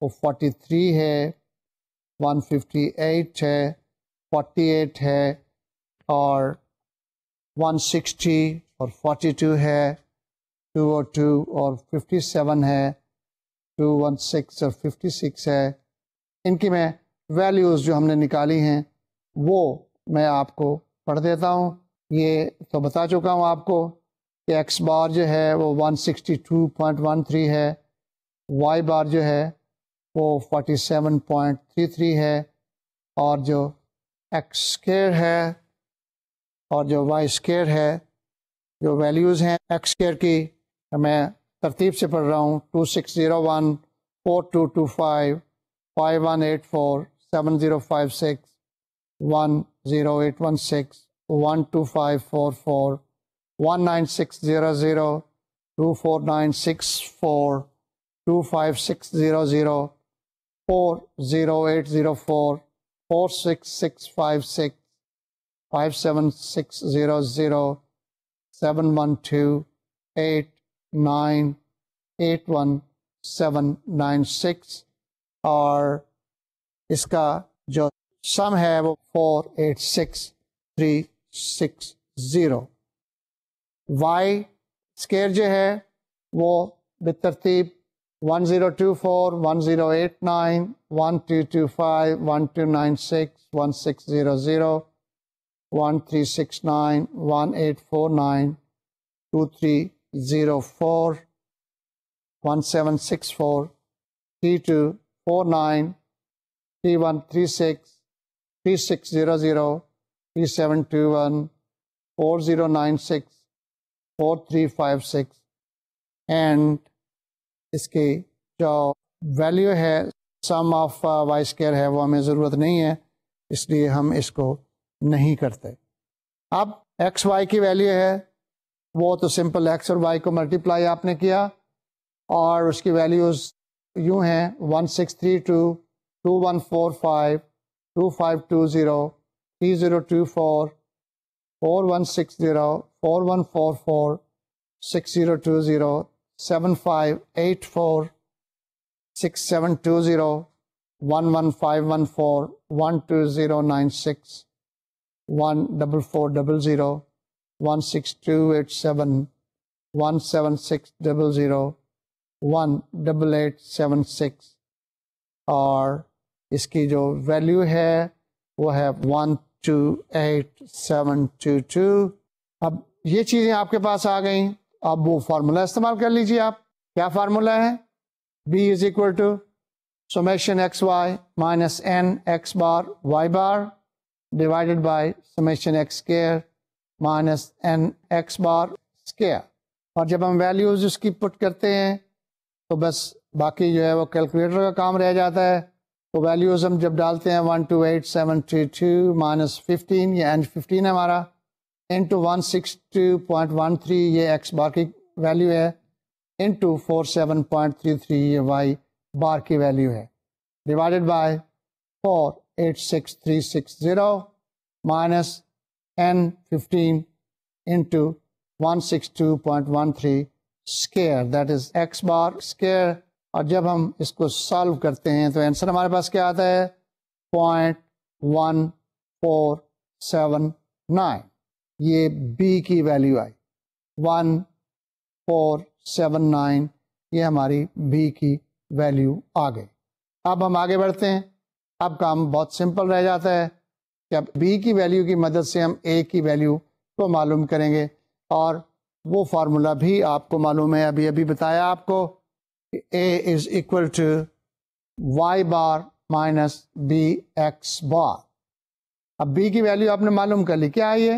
وہ 43 ہے, 158 ہے, 48 ہے اور 160 اور 42 ہے, 202 اور 57 ہے, 216 اور 56 ہے. ان کی میں ویلیوز جو ہم نے نکالی ہیں وہ میں آپ کو پڑھ دیتا ہوں. یہ تو بتا چکا ہوں آپ کو کہ ایکس بار جو ہے وہ 162.13 ہے, وائی بار جو ہے وہ 47.33 ہے, اور جو ایکس اسکیئر ہے اور جو وائی اسکیئر ہے, جو ویلیوز ہیں ایکس اسکیئر کی میں ترتیب سے پڑھ رہا ہوں. 2601 4225 5184 7056 10816 12544 19600 24964 25600 40804 46656 57600 712 89 81796, اور اس کا جو سم ہے وہ 486360. وائی اسکیئر جو ہے وہ بترتیب 1024 1089 1225 1296 1600 1369 1849 2304 1764 3249 3136 3600 3721 4096 4356, اینڈ اس کی جو ویلیو ہے سم آف وائی اسکیئر ہے وہ ہمیں ضرورت نہیں ہے, اس لیے ہم اس کو نہیں کرتے. اب ایکس وائی کی ویلیو ہے وہ تو سمپل ایکس اور وائی کو ملٹیپلائی آپ نے کیا, اور اس کی ویلیوز یوں ہیں 1632 2145 2520 3024 4160 4144 6020 7584 6720 11514 12096 14400 16287 17600 18876, اور اس کی جو ویلیو ہے وہ ہے 128722. اب یہ چیزیں آپ کے پاس آ گئیں, اب وہ فارمولا استعمال کر لیجیے. آپ کیا فارمولا ہے؟ B is equal to summation xy minus n x bar y bar divided by summation x square minus n x bar square. اور جب ہم ویلیوز اس کی پٹ کرتے ہیں تو بس باقی جو ہے وہ کیلکولیٹر کا کام رہ جاتا ہے. تو ویلیوز ہم جب ڈالتے ہیں 128722 مائنس 15 یہ n 15 ہے ہمارا, انٹو 162.13 یہ ایکس بار کی ویلیو ہے, انٹو 47.33 یہ وائی بار کی ویلیو ہے, divided by 486360 minus n 15 into 162.13 square, that is x bar square. اور جب ہم اس کو سالو کرتے ہیں تو آنسر ہمارے پاس کیا آتا ہے 0.1479. یہ بی کی ویلیو آئی 1479, یہ ہماری بی کی ویلیو آ گئی. اب ہم آگے بڑھتے ہیں. اب کام بہت سمپل رہ جاتا ہے کہ اب بی کی ویلیو کی مدد سے ہم اے کی ویلیو کو معلوم کریں گے, اور وہ فارمولا بھی آپ کو معلوم ہے, ابھی بتایا آپ کو کہ a is equal to y bar minus b x bar. اب بی کی ویلیو آپ نے معلوم کر لی, کیا ہے یہ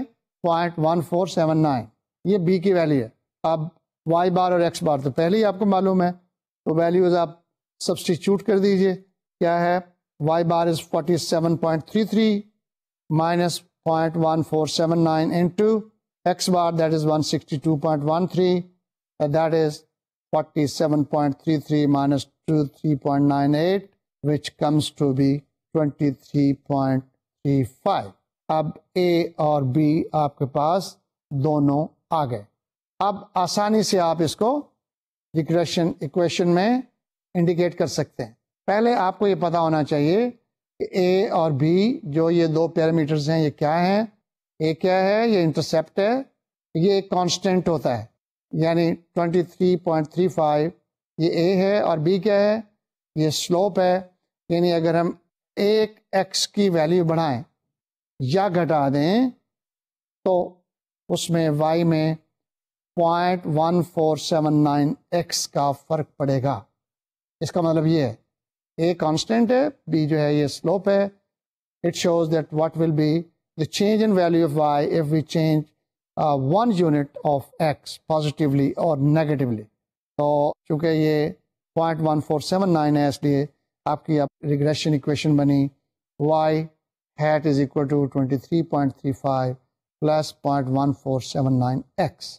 0.1479, یہ بی کی ویلیو ہے. اب وائی بار اور ایکس بار تو پہلے ہی آپ کو معلوم ہے, تو ویلیوز آپ سبسٹیچیوٹ کر دیجئے. کیا ہے y bar is 47.33 minus 0.1479 into x bar that is 162.13 that is 47.33 minus 23.98 which comes to be 23.35. اب A اور B آپ کے پاس دونوں آ گئے. اب آسانی سے آپ اس کو ایکویشن میں انڈیکیٹ کر سکتے ہیں. پہلے آپ کو یہ پتا ہونا چاہیے کہ A اور B جو یہ دو پیرامیٹرز ہیں یہ کیا ہیں. اے کیا ہے؟ یہ انٹرسیپٹ ہے، یہ ایک کانسٹنٹ ہوتا ہے، یعنی 23.35 یہ اے ہے، اور بی کیا ہے؟ یہ سلوپ ہے، یعنی اگر ہم ایک ایکس کی ویلیو بڑھائیں یا گھٹا دیں تو اس میں وائی میں 0.1479 ایکس کا فرق پڑے گا. اس کا مطلب یہ ہے اے کانسٹنٹ ہے، بی جو ہے یہ سلوپ ہے. It shows that what will be the change in value of y if we change 1 unit of x positively or negatively. تو چونکہ یہ 0.1479 ہے اس لیے آپ کی ریگریشن ایکویشن بنی y hat is equal to 23.35 plus 0.1479 x.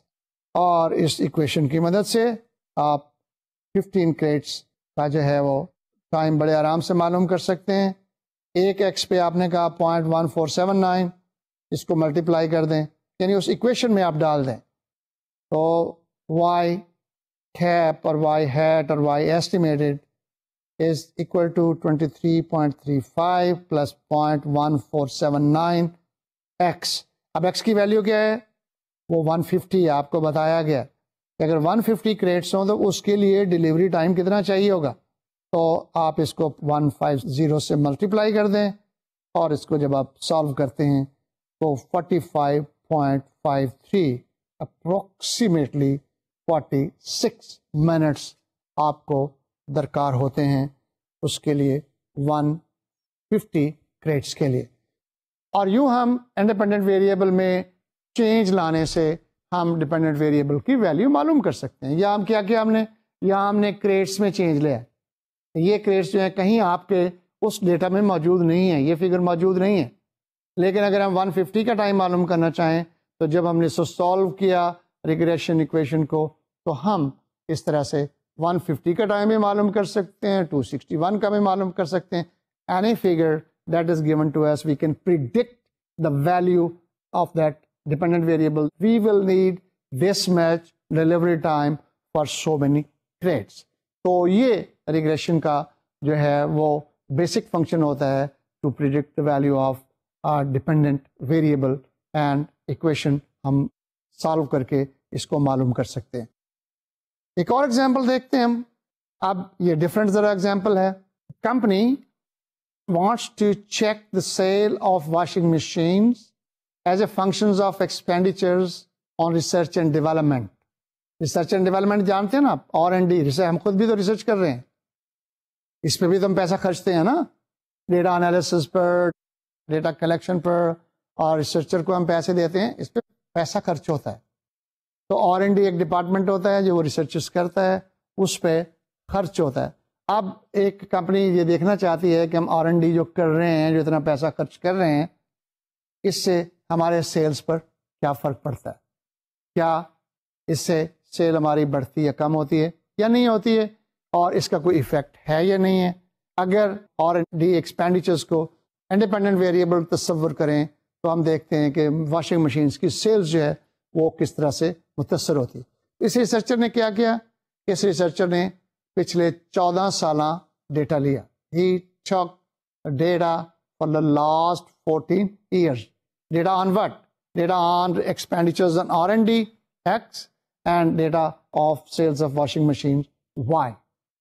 اور اس ایکویشن کی مدد سے آپ 15 کریٹس کا جو ہے وہ ٹائم بڑے آرام سے معلوم کر سکتے ہیں. ایک ایکس پہ آپ نے کہا 0.1479، اس کو ملٹیپلائی کر دیں، یعنی اس ایکویشن میں آپ ڈال دیں تو وائی کیپ اور وائی ہیٹ اور y estimated is equal to 23.35 plus 0.1479 x. اب ایکس کی ویلیو کیا ہے؟ وہ 150 ہے. آپ کو بتایا گیا کہ اگر 150 کریٹس ہوں تو اس کے لیے ڈلیوری ٹائم کتنا چاہیے ہوگا، تو آپ اس کو 150 سے ملٹیپلائی کر دیں اور اس کو جب آپ سالو کرتے ہیں تو 45.53 اپروکسیمیٹلی 46 منٹس آپ کو درکار ہوتے ہیں اس کے لیے 150 کریٹس کے لیے. اور یوں ہم انڈیپینڈنٹ ویریبل میں چینج لانے سے ہم ڈیپینڈنٹ ویریبل کی ویلیو معلوم کر سکتے ہیں. یا ہم کیا ہم نے کریٹس میں چینج لیا. یہ کریٹس جو ہیں کہیں آپ کے اس ڈیٹا میں موجود نہیں ہے، یہ فگر موجود نہیں ہے، لیکن اگر ہم 150 کا ٹائم معلوم کرنا چاہیں تو جب ہم نے سالو کیا ریگریشن ایکویشن کو تو ہم اس طرح سے 150 کا ٹائم بھی معلوم کر سکتے ہیں، 261 کا بھی معلوم کر سکتے ہیں. Any figure that is given to us we can predict the value of that dependent variable. We will need this much delivery time for so many traits. تو یہ ریگریشن کا جو ہے وہ بیسک فنکشن ہوتا ہے to predict the value of dependent variable and equation ہم سالو کر کے اس کو معلوم کر سکتے ہیں. ایک اور ایگزامپل دیکھتے ہیں ہم. اب یہ ڈفرینٹ ذرا ایگزامپل ہے. Company wants to check the sale of washing machines as a functions of expenditures on research and development. Research and development جانتے ہیں نا آپ، R&D. ہم خود بھی تو ریسرچ کر رہے ہیں، اس پہ بھی تو ہم پیسہ خرچتے ہیں نا، ڈیٹا انالیسس پر، ڈیٹا کلیکشن پر، اور ریسرچر کو ہم پیسے دیتے ہیں، اس پہ پیسہ خرچ ہوتا ہے. تو R&D ایک ڈپارٹمنٹ ہوتا ہے جو وہ ریسرچز کرتا ہے، اس پہ خرچ ہوتا ہے. اب ایک کمپنی یہ دیکھنا چاہتی ہے کہ ہم R&D جو کر رہے ہیں، جو اتنا پیسہ خرچ کر رہے ہیں، اس سے ہمارے سیلز پر کیا فرق پڑتا ہے، کیا اس سے سیل ہماری بڑھتی یا کم ہوتی ہے یا نہیں ہوتی ہے، اور اس کا کوئی ایفیکٹ ہے یا نہیں ہے. اگر R&D ایکسپینڈیچرز کو انڈیپینڈنٹ ویریبل تصور کریں تو ہم دیکھتے ہیں کہ واشنگ مشینز کی سیلز جو ہے وہ کس طرح سے متاثر ہوتی ہے. اس ریسرچر نے کیا کیا؟ اس ریسرچر نے پچھلے 14 سالہ ڈیٹا لیا. He took data for the last 14 years. Data on what? Data on expenditures on R&D X and data of sales of washing machine Y.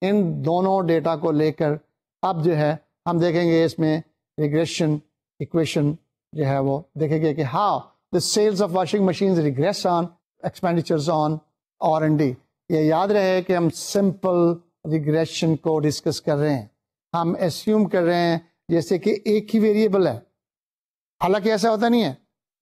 ان دونوں ڈیٹا کو لے کر اب جو ہے ہم دیکھیں گے اس میں ریگریشن ایکویشن جو ہے وہ دیکھیں گے کہ how the sales of washing machines regress on expenditures on R&D. یہ یاد رہے کہ ہم سمپل ریگریشن کو ڈسکس کر رہے ہیں. ہم ایسیوم کر رہے ہیں جیسے کہ ایک ہی ویریبل ہے، حالانکہ ایسا ہوتا نہیں ہے،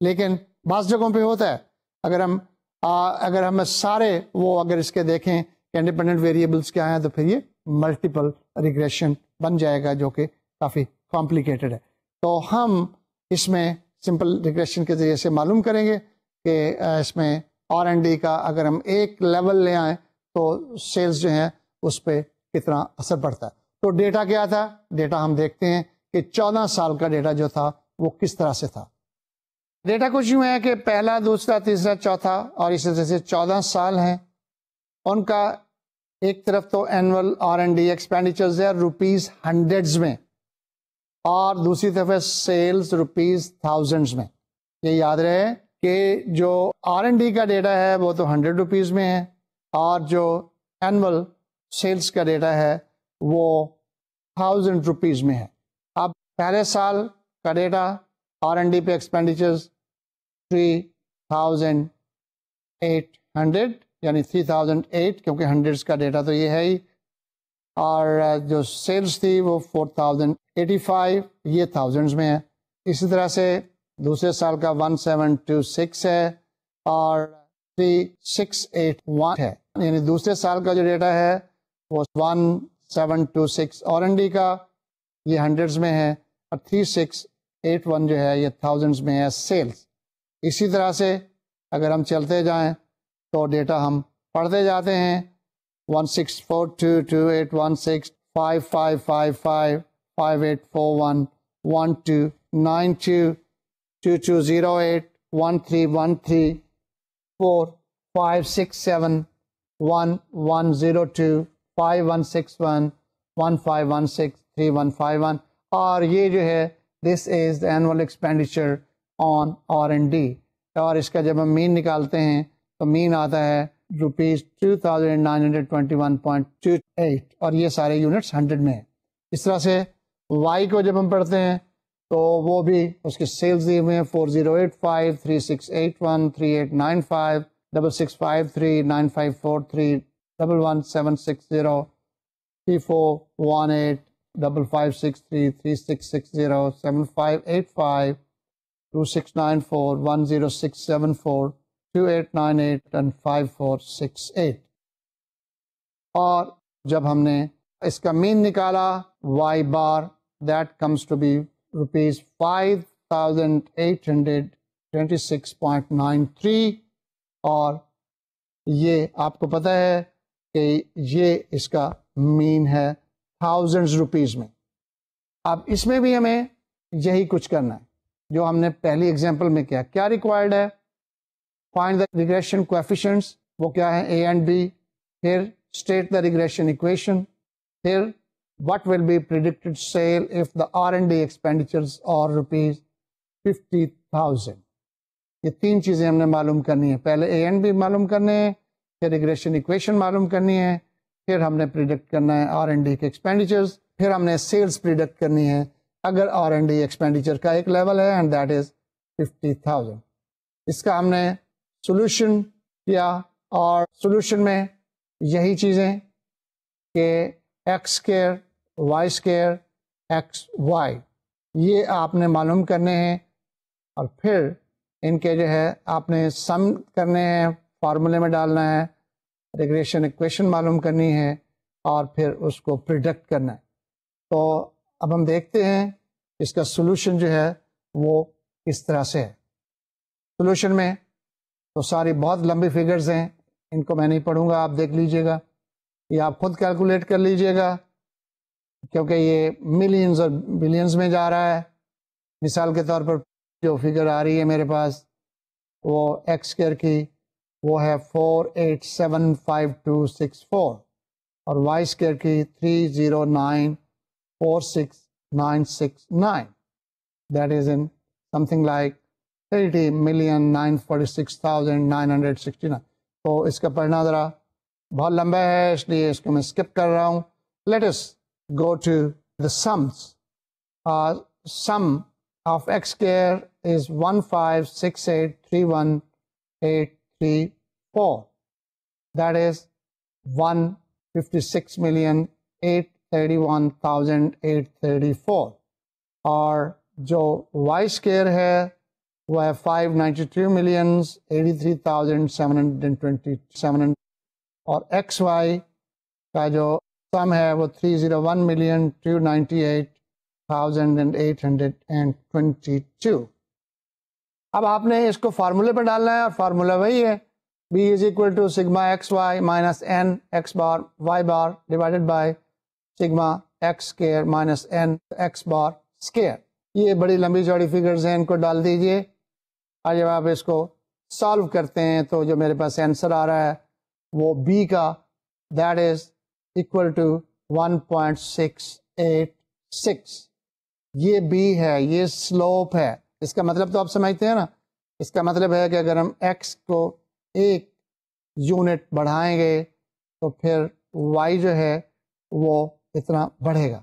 لیکن بعض جگہوں پہ ہوتا ہے. اگر ہم سارے وہ اگر اس کے دیکھیں کہ انڈیپینڈنٹ ویریبلس کیا ہیں تو پھر یہ ملٹیپل ریگریشن بن جائے گا جو کہ کافی کمپلیکیٹڈ ہے. تو ہم اس میں سمپل ریگریشن کے ذریعے سے معلوم کریں گے کہ اس میں R&D کا اگر ہم ایک لیول لے آئیں تو سیلز جو ہیں اس پہ کتنا اثر پڑتا ہے. تو ڈیٹا کیا تھا؟ ڈیٹا ہم دیکھتے ہیں کہ 14 سال کا ڈیٹا جو تھا وہ کس طرح سے تھا. ڈیٹا کچھ یوں ہے کہ پہلا، دوسرا، تیسرا، چوتھا اور اسی طرح سے 14 سال ہیں. ان کا ایک طرف تو اینول R&D ایکسپینڈیچرز ہے روپیز ہنڈریڈز میں، اور دوسری طرف ہے سیلز روپیز تھاؤزنڈز میں. یہ یاد رہے کہ جو R&D کا ڈیٹا ہے وہ تو 100 روپیز میں ہے، اور جو اینول سیلز کا ڈیٹا ہے وہ 1000 روپیز میں ہے. اب پہلے سال کا ڈیٹا R&D پہ ایکسپینڈیچرز 3800 یعنی 3008 کیونکہ ہنڈریڈس کا ڈیٹا تو یہ ہے ہی، اور جو سیلز تھی وہ 4085 یہ تھاؤزنڈز میں ہے. اسی طرح سے دوسرے سال کا 1726 ہے اور 3681 ہے، یعنی دوسرے سال کا جو ڈیٹا ہے وہ 1726 R&D کا یہ ہنڈریڈز میں ہے، اور 3681 جو ہے یہ تھاؤزنڈز میں ہے سیلز. اسی طرح سے اگر ہم چلتے جائیں تو ڈیٹا ہم پڑھتے جاتے ہیں. 16422816 5555 5841 1292 2208 1313 4567 1102 5161 1516 3151. اور یہ جو ہے دس از دا اینول ایکسپینڈیچر آن R&D. اور اس کا جب ہم مین نکالتے ہیں تو مین آتا ہے ₹2921.28 اور یہ سارے یونٹس 100 میں ہیں. اس طرح سے وائی کو جب ہم پڑھتے ہیں تو وہ بھی اس کے سیلز دیے ہوئے ہیں 4085 3681 3895 6653 9543 11760 3418 5563 3660 7585 2694 10674 2898 and 5468. اور جب ہم نے اس کا مین نکالا y bar that comes to be ₹5826.93 اور یہ آپ کو پتہ ہے کہ یہ اس کا مین ہے تھاؤزنڈز روپیز میں. اب اس میں بھی ہمیں یہی کچھ کرنا ہے جو ہم نے پہلی ایگزامپل میں کیا ریکوائرڈ ہے. فائنڈ دا ریگریشن کویفیشنٹس، وہ کیا ہے اے اینڈ بی، پھر اسٹیٹ دا ریگریشن ایکویشن، پھر what will be predicted sale if the R&D expenditures are ₹50,000. یہ تین چیزیں ہم نے معلوم کرنی ہے. پہلے اے اینڈ بی معلوم کرنے ہیں، پھر ریگریشن ایکویشن معلوم کرنی ہے، پھر ہم نے پریڈکٹ کرنا ہے R&D کے ایکسپینڈیچرز، پھر ہم نے سیلز پریڈکٹ کرنی ہے اگر R&D ایکسپینڈیچر کا ایک لیول ہے اینڈ دیٹ از 50,000. اس کا ہم نے سولوشن کیا اور سولوشن میں یہی چیزیں کہ x square y square x y یہ آپ نے معلوم کرنے ہیں، اور پھر ان کے جو ہے آپ نے سم کرنے ہیں، فارمولے میں ڈالنا ہے، ریگریشن ایکویشن معلوم کرنی ہے اور پھر اس کو پریڈکٹ کرنا ہے. تو اب ہم دیکھتے ہیں اس کا سولوشن جو ہے وہ کس طرح سے ہے. سولوشن میں تو ساری بہت لمبی فگرز ہیں، ان کو میں نہیں پڑھوں گا، آپ دیکھ لیجئے گا یا آپ خود کیلکولیٹ کر لیجئے گا کیونکہ یہ ملینز اور بلینز میں جا رہا ہے. مثال کے طور پر جو فگر آ رہی ہے میرے پاس وہ ایکس اسکوائر کی وہ ہے 4875,264 اور وائی اسکوائر کی 309,46,969 that is in some thing like 30,946,969. تو اس کا پڑھنا ذرا بہت لمبا ہے اس لیے اس کو میں اسکپ کر رہا ہوں. Let us go to the sums. Sum of x square is 156831834. That is 156,831,834. اور جو y square ہے وہ ہے 592,083,727 اور xy کا جو سم ہے وہ 301,298,822. اب آپ نے اس کو فارمولے پہ ڈالنا ہے اور فارمولا وہی ہے B is equal to sigma xy minus n x bar y bar divided by sigma x square minus n x bar square. یہ بڑی لمبی چوڑی فگرز ہیں، ان کو ڈال دیجئے اور جب آپ اس کو سالو کرتے ہیں تو جو میرے پاس آنسر آ رہا ہے وہ B کا that is equal to 1.686. یہ B ہے، یہ سلوپ ہے. اس کا مطلب تو آپ سمجھتے ہیں نا اس کا مطلب ہے کہ اگر ہم x کو ایک یونٹ بڑھائیں گے تو پھر y جو ہے وہ اتنا بڑھے گا.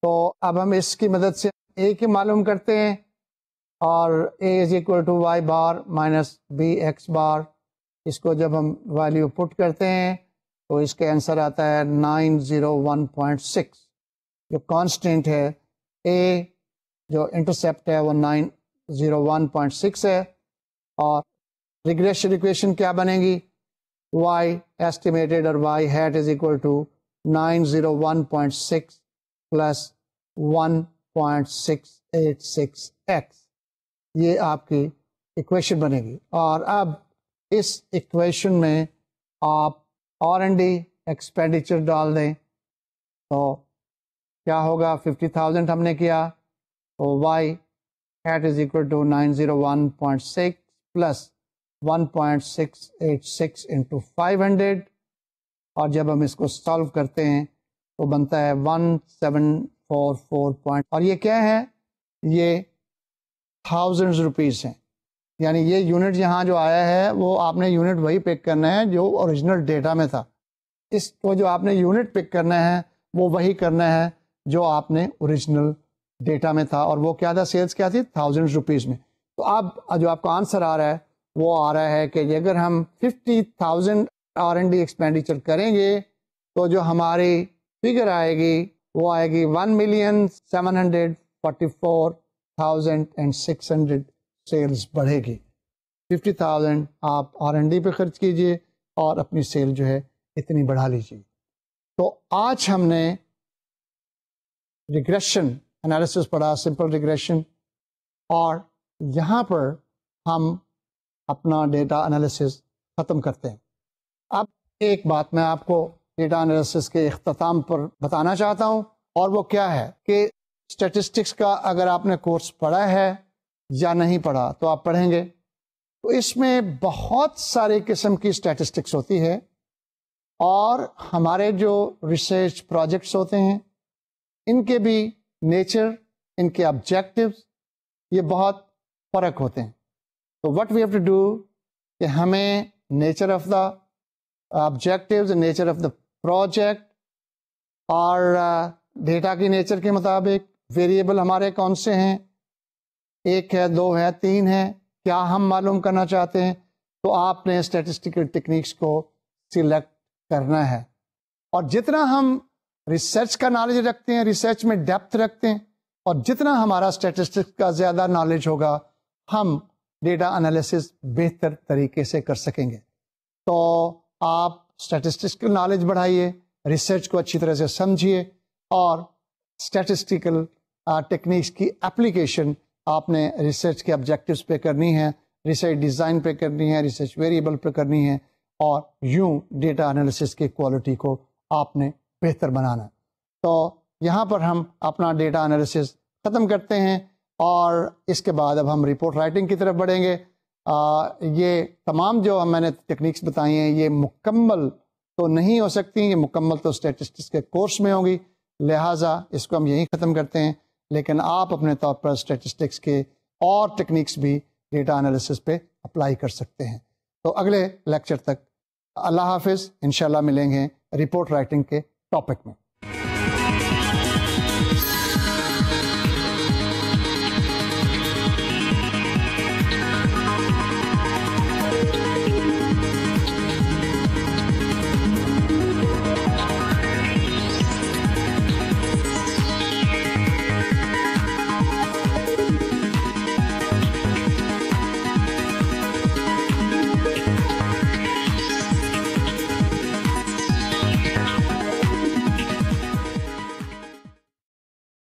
تو اب ہم اس کی مدد سے a کی معلوم کرتے ہیں, اور a is equal to y bar minus b x bar. اس کو جب ہم ویلیو پٹ کرتے ہیں تو اس کا آنسر آتا ہے 901.6. جو کانسٹنٹ ہے a جو انٹرسیپٹ ہے وہ 901.6 ہے, اور ریگریشن ایکویشن کیا بنے گی, y ایسٹیمیٹڈ اور y hat is equal to 901.6 plus 1.686x. یہ آپ کی ایکویشن بنے گی. اور اب اس ایکویشن میں آپ R&D ایکسپینڈیچر ڈال دیں تو کیا ہوگا, 50,000 ہم نے کیا تو y hat is equal to 901.6 plus 1.686 into 500, اور جب ہم اس کو سالو کرتے ہیں تو بنتا ہے 1744 اور یہ کیا ہے, یہ تھاؤزنڈز روپیز ہیں. یعنی یہ یونٹ یہاں جو آیا ہے وہ آپ نے یونٹ وہی پک کرنا ہے جو اوریجنل ڈیٹا میں تھا. اس کو جو آپ نے یونٹ پک کرنا ہے وہ وہی کرنا ہے جو آپ نے اوریجنل ڈیٹا میں تھا, اور وہ کیا تھا, سیلز کیا تھی, تھاؤزنڈ روپیز میں. تو اب جو آپ کا آنسر آ رہا ہے وہ آ رہا ہے کہ اگر ہم 50,000 R&D ایکسپینڈیچر کریں گے تو جو ہماری فگر آئے گی وہ آئے گی 1,744,600 سیلز بڑھے گی. 50,000 آپ R&D پہ خرچ کیجئے اور اپنی سیل جو ہے اتنی بڑھا لیجیے. تو آج ہم نے ریگریشن انالیسس پڑھا, سمپل ریگریشن, اور یہاں پر ہم اپنا ڈیٹا انالیسس ختم کرتے ہیں. اب ایک بات میں آپ کو ڈیٹا انالیسس کے اختتام پر بتانا چاہتا ہوں, اور وہ کیا ہے کہ اسٹیٹسٹکس کا اگر آپ نے کورس پڑھا ہے یا نہیں پڑھا تو آپ پڑھیں گے تو اس میں بہت سارے قسم کی اسٹیٹسٹکس ہوتی ہے, اور ہمارے جو ریسرچ پروجیکٹس ہوتے ہیں ان کے بھی نیچر, ان کے آبجیکٹیوز یہ بہت فرق ہوتے ہیں. تو what we have to do کہ ہمیں nature of the objectives, nature of the project اور ڈیٹا کی نیچر کے مطابق ویریبل ہمارے کون سے ہیں, ایک ہے, دو ہے, تین ہے, کیا ہم معلوم کرنا چاہتے ہیں, تو آپ نے اسٹیٹسٹیکل ٹیکنیکس کو سلیکٹ کرنا ہے. اور جتنا ہم ریسرچ کا نالج رکھتے ہیں, ریسرچ میں ڈیپتھ رکھتے ہیں, اور جتنا ہمارا اسٹیٹسٹکس کا زیادہ نالج ہوگا ہم ڈیٹا انالیسس بہتر طریقے سے کر سکیں گے. تو آپ اسٹیٹسٹکل نالج بڑھائیے, ریسرچ کو اچھی طرح سے سمجھیے, اور اسٹیٹسٹیکل ٹیکنیکس کی اپلیکیشن آپ نے ریسرچ کے آبجیکٹیوز پہ کرنی ہے, ریسرچ ڈیزائن پہ کرنی ہے, ریسرچ ویریبل پہ کرنی ہے, اور یوں ڈیٹا انالیسس کی کوالٹی کو آپ نے بہتر بنانا ہے. تو یہاں پر ہم اپنا ڈیٹا انالیسس ختم کرتے ہیں, اور اس کے بعد اب ہم رپورٹ رائٹنگ کی طرف بڑھیں گے. یہ تمام جو میں نے ٹیکنیکس بتائی ہیں یہ مکمل تو نہیں ہو سکتی, یہ مکمل تو اسٹیٹسٹکس کے کورس میں ہوگی, لہٰذا اس کو ہم یہیں ختم کرتے ہیں. لیکن آپ اپنے طور پر اسٹیٹسٹکس کے اور ٹیکنیکس بھی ڈیٹا انالیسس پہ اپلائی کر سکتے ہیں. تو اگلے لیکچر تک اللہ حافظ, انشاءاللہ ملیں گے رپورٹ رائٹنگ کے ٹاپک میں.